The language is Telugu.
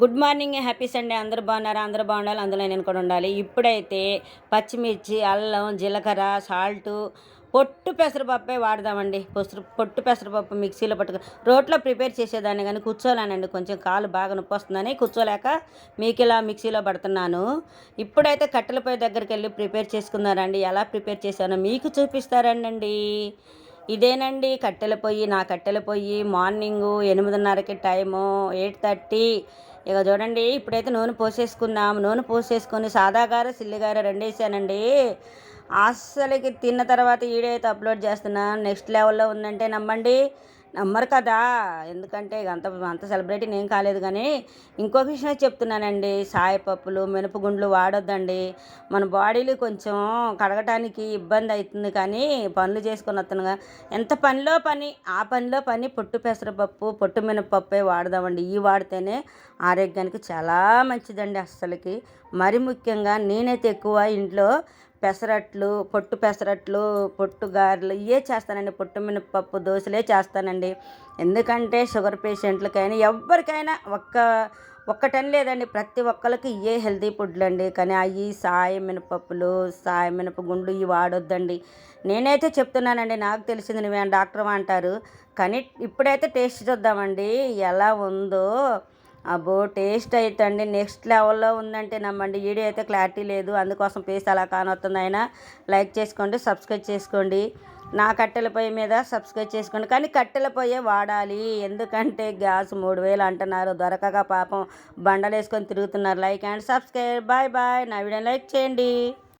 Good morning, happy Sunday. అందరూ బాగున్నారా? అందరూ బాగుండాలి, అందులో నేను కూడా ఉండాలి. ఇప్పుడైతే పచ్చిమిర్చి, అల్లం, జీలకర్ర, సాల్టు, పొట్టు పెసరపప్పే వాడదామండి. పొట్టు పెసరపప్పు మిక్సీలో పట్టుకు రోట్లో ప్రిపేర్ చేసేదాన్ని, కానీ కూర్చోలేనండి. కొంచెం కాలు బాగా నొప్పి వస్తుందని కూర్చోలేక మీకు ఇలా మిక్సీలో పడుతున్నాను. ఇప్పుడైతే కట్టెల పొయ్యి దగ్గరికి వెళ్ళి ప్రిపేర్ చేసుకున్నారండి. ఎలా ప్రిపేర్ చేశానో మీకు చూపిస్తారండి. ఇదేనండి కట్టెల పొయ్యి. నా కట్టెల పొయ్యి మార్నింగు 8:30కి టైము, 8:30. ఇక చూడండి, ఇప్పుడైతే నూనె పోసేసుకుందాం. నూనె పోసేసుకొని సాదాగార సిల్లిగార రెండేసానండి. అస్సలకి తిన్న తర్వాత వీడియో అయితే అప్లోడ్ చేస్తున్నా. నెక్స్ట్ లెవెల్లో ఉందంటే నమ్మండి, నమ్మరు కదా. ఎందుకంటే ఇక అంత అంత సెలబ్రిటీ నేను కాలేదు. కానీ ఇంకొక విషయం చెప్తున్నానండి, సాయపప్పులు మినపగుండ్లు వాడొద్దండి. మన బాడీలు కొంచెం కడగటానికి ఇబ్బంది అవుతుంది, కానీ పనులు చేసుకొని వస్తున్నాగా. ఎంత పనిలో పని, ఆ పనిలో పని పొట్టు పెసరపప్పు, పొట్టు మినపప్పే వాడదామండి. ఇవి వాడితేనే ఆరోగ్యానికి చాలా మంచిదండి. అస్సలకి మరి ముఖ్యంగా నేనైతే ఎక్కువ ఇంట్లో పెసరట్లు, పొట్టు పెసరట్లు, పొట్టు గారెలు ఇవే చేస్తానండి. పొట్టు మినపప్పు దోశలే చేస్తానండి. ఎందుకంటే షుగర్ పేషెంట్లకైనా ఎవరికైనా ఒక్కటని లేదండి, ప్రతి ఒక్కరికి ఇవే హెల్తీ ఫుడ్లు అండి. కానీ అవి సాయ మినపప్పులు, సాయ మినపగుండ్లు ఇవి వాడొద్దండి. నేనైతే చెప్తున్నానండి, నాకు తెలిసింది. నువ్వే డాక్టర్ అంటారు, కానీ ఇప్పుడైతే టేస్ట్ చూద్దామండి ఎలా ఉందో. అబ్బో, టేస్ట్ అయితే అండి నెక్స్ట్ లెవెల్లో ఉందంటే నమ్మండి. వీడియో అయితే క్లారిటీ లేదు, అందుకోసం ఫేస్ అలా కానొస్తుంది. అయినా లైక్ చేసుకోండి, సబ్స్క్రైబ్ చేసుకోండి. నా కట్టెల పొయ్యి మీద సబ్స్క్రైబ్ చేసుకోండి, కానీ కట్టెల పొయ్యే వాడాలి. ఎందుకంటే గ్యాస్ 3000 అంటున్నారు, దొరకక పాపం బండలు వేసుకొని తిరుగుతున్నారు. Like and subscribe. Bye bye. నా వీడియోని లైక్ చేయండి.